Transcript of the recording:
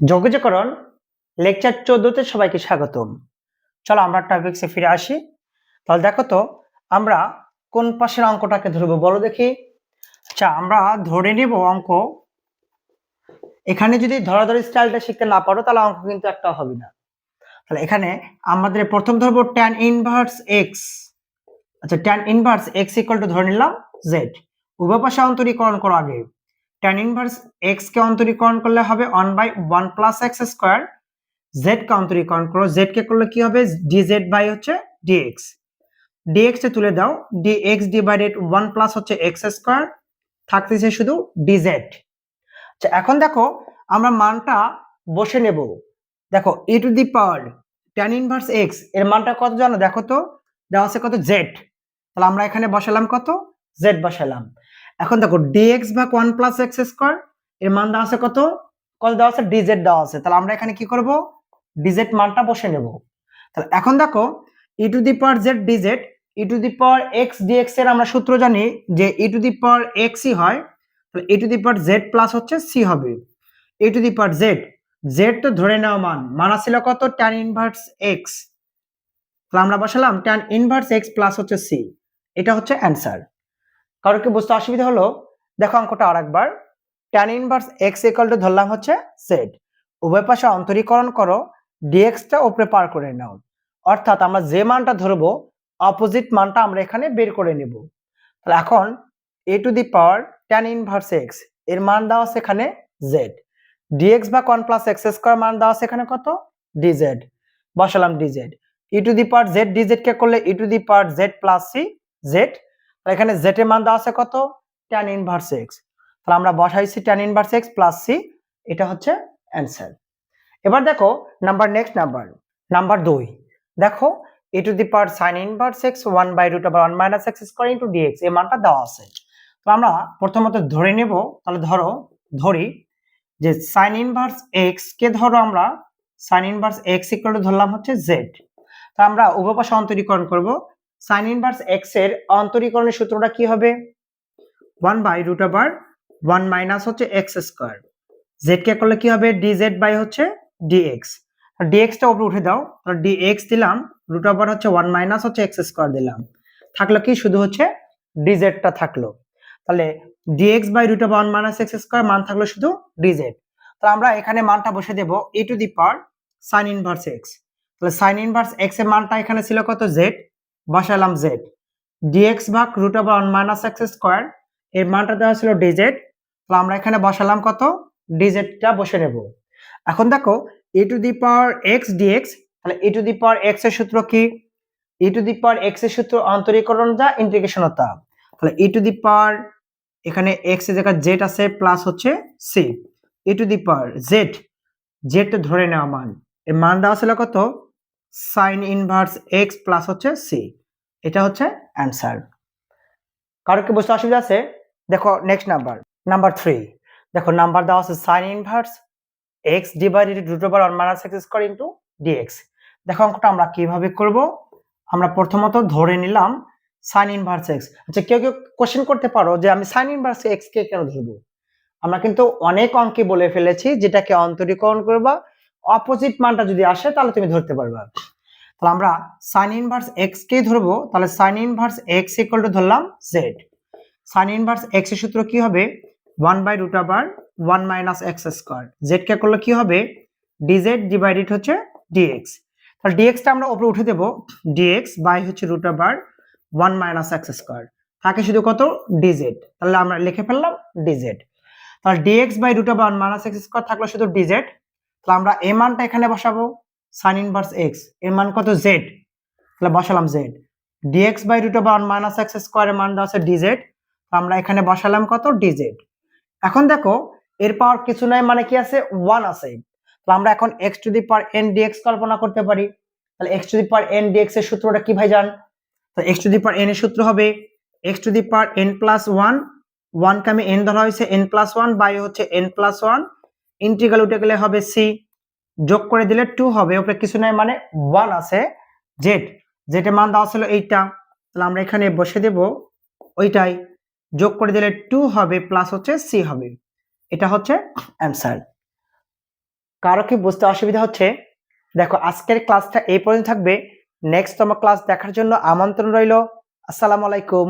যোগাযোগকরণ lecture 14তে সবাইকে স্বাগতম। চলো আমরা টপিকসে ফিরে আসি। তাহলে দেখো তো আমরা কোন পাশের অঙ্কটাকে ধরবো বলো দেখি। আচ্ছা, আমরা ধরে নেব অঙ্ক। এখানে যদি ধরাধরি স্টাইলটা শিখতে না পারো তাহলে অঙ্ক কিন্তু একটা হবে না। তাহলে এখানে আমাদের প্রথম ধরবো tan ইনভার্স x। আচ্ছা, tan inverse x equal to ধরে নিলাম z। উভয় পাশে অন্তরীকরণ করো আগে। tan ইনভার্স x কে অন্তরীকরণ করলে হবে 1/1 প্লাস x স্কয়ার। z কে অন্তরীকরণ করো, z কে করলে কি হবে dz বাই হচ্ছে dx। dx তে তুলে দাও, dx ডিভাইডেড 1 প্লাস হচ্ছে x স্কয়ার, থাকতেছে শুধু dz। আচ্ছা, এখন দেখো আমরা মানটা বসে নেব। দেখো e to the power tan inverse x এর মানটা কত জানো দেখো তো, দেওয়া আছে কত z। তাহলে আমরা এখানে বসালাম কত z বসালাম। এখন দেখো dx ভাগ 1 প্লাস x স্কয়ার এর মান দেওয়া আছে কত, কত দেওয়া আছে dz দেওয়া আছে। তাহলে আমরা এখানে কি করব, dz মানটা বসে নেব। তাহলে এখন দেখো e to the power z dz, e to the power x dx এর আমরা সূত্র জানি যে e to the power x ই হয়। তাহলে e to the power z plus হচ্ছে c হবে। e to the power z, z তো ধরে নেওয়া মান ছিল কত tan ইনভার্স x। তাহলে আমরা বসালাম tan ইনভার্স x প্লাস হচ্ছে c। এটা হচ্ছে অ্যানসার। কারো কি বুঝতে অসুবিধা হলো? দেখো অঙ্কটা আরেকবার। tan inverse x equal to ধরলাম হচ্ছে z। উভয় পাশে অন্তরীকরণ করো, dx টা উপরে পার করে নাও। অর্থাৎ আমরা যে মানটা ধরবো অপোজিট মানটা আমরা এখানে বের করে নেব। তাহলে এখন a two the power tan inverse x এর মান দেওয়া আছে এখানে z। dx ভাগ 1 প্লাস x স্কয়ার মান দেওয়া আছে এখানে কত dz, বসালাম dz। e to the power z dz কে করলে e to the power z plus c z। এখানে z এর মান দেওয়া আছে কত tan ইনভার্স x। তাহলে আমরা বসাইছি tan inverse x plus c। এটা হচ্ছে অ্যানসার। এবার দেখো নেক্সট নাম্বার 2। দেখো e to the power sin inverse x 1/√1 minus x square into dx এই মানটা দেওয়া আছে। তো আমরা প্রথমত ধরে নেব। তাহলে ধরি যে sin ইনভার্স x কে ধরো আমরা sin inverse x equal to ধরলাম হচ্ছে z। তো আমরা উভয় পাশে অন্তরীকরণ করব। sin ইনভার্স x এর অন্তরীকরণের সূত্রটা কি হবে 1/√1 মাইনাস হচ্ছে x স্কয়ার। z কে করলে কি হবে dz বাই হচ্ছে dx। dx টা উপরে উঠে দাও, তাহলে dx দিলাম, রুট ওভার হচ্ছে 1 মাইনাস হচ্ছে x স্কয়ার দিলাম। থাকলো কি শুধু হচ্ছে dz টা থাকলো। তাহলে dx by root over 1 minus x square মান থাকলো শুধু dz। তাহলে আমরা এখানে মানটা বসে দেব e to the power sin inverse x। তাহলে sin ইনভার্স x এর মানটা এখানে ছিল কত z, বসালাম z। dx ভাগ root over 1 minus x square এর মানটা দেওয়া ছিল dz। তাহলে আমরা এখানে বসালাম কত dz টা বসে নেব। এখন দেখো e to the power x dx, তাহলে e to the power x এর সূত্র কি, e to the power x এর সূত্র অন্তরীকরণ যা ইন্টিগ্রেশন তা। তাহলে e টু দি পাওয়ার এখানে x এর জায়গায় z আছে প্লাস হচ্ছে c। e to the power z, z টা ধরে নেওয়া মান, এর মান দেওয়া ছিল কত sin ইনভার্স x প্লাস হচ্ছে c। এটা হচ্ছে অ্যানসার। কারো কি বুঝতে অসুবিধা আছে? দেখো নেক্সট নাম্বার 3। দেখো নাম্বার দেওয়া আছে sin inverse x divided root over 1 minus x square into dx। দেখো অঙ্কটা আমরা কিভাবে করব। আমরা প্রথমত ধরে নিলাম sin ইনভার্স x। আচ্ছা, কেউ কোশ্চেন করতে পারো যে আমি sin ইনভার্স x কে কেন ধরবো। আমরা কিন্তু অনেক অঙ্কে বলে ফেলেছি যেটাকে অন্তরীকরণ করবা, অপোজিট মানটা যদি আসে তাহলে তুমি ধরতে পারবা। তাহলে আমরা sin ইনভার্স x কে ধরবো। তাহলে sin inverse x equal to ধরলাম z। sin ইনভার্স x এর সূত্র কি হবে 1/√1 মাইনাস x স্কয়ার। z কে করলে কি হবে dz ডিভাইডেড হচ্ছে dx। তাহলে dx টা আমরা উপরে উঠে দেব, dx বাই হচ্ছে √1 মাইনাস x স্কয়ার, থাকে শুধু কত dz। তাহলে আমরা লিখে ফেললাম dz। তাহলে dx by √1 minus x square থাকলো শুধু dz। তাহলে আমরা এই মানটা এখানে বসাবো sin ইনভার্স x এর মান কত z। তাহলে বসালাম z। dx by √1 minus x square এর মান দেওয়া আছে dz। আমরা এখানে বসালাম কত dz। এখন দেখো এর পাওয়ার কিছু নাই মানে কি আছে 1 আছে। তাহলে আমরা এখন x two the power n dx কল্পনা করতে পারি। তাহলে x two the power n dx এর সূত্রটা কি ভাইজান? তো x two the power n এর সূত্র হবে x two the power n plus 1, 1 কে আমি n ধরা হয়েছে n প্লাস 1 বাই হচ্ছে n প্লাস 1, ইন্টিগ্রাল উঠে গেলে হবে c, যোগ করে দিলে 2 হবে, উপরে কিছু নাই মানে 1 আছে। z, z এর মান দেওয়া ছিল এইটা। তাহলে আমরা এখানে বসে দেব ওইটাই, যোগ করে দিলে 2 হবে প্লাস হচ্ছে c হবে। এটা হচ্ছে অ্যানসার। কারো কি বুঝতে অসুবিধা হচ্ছে? দেখো আজকের ক্লাসটা এই পর্যন্ত থাকবে। নেক্সট তোমার ক্লাস দেখার জন্য আমন্ত্রণ রইল। আসসালামু আলাইকুম।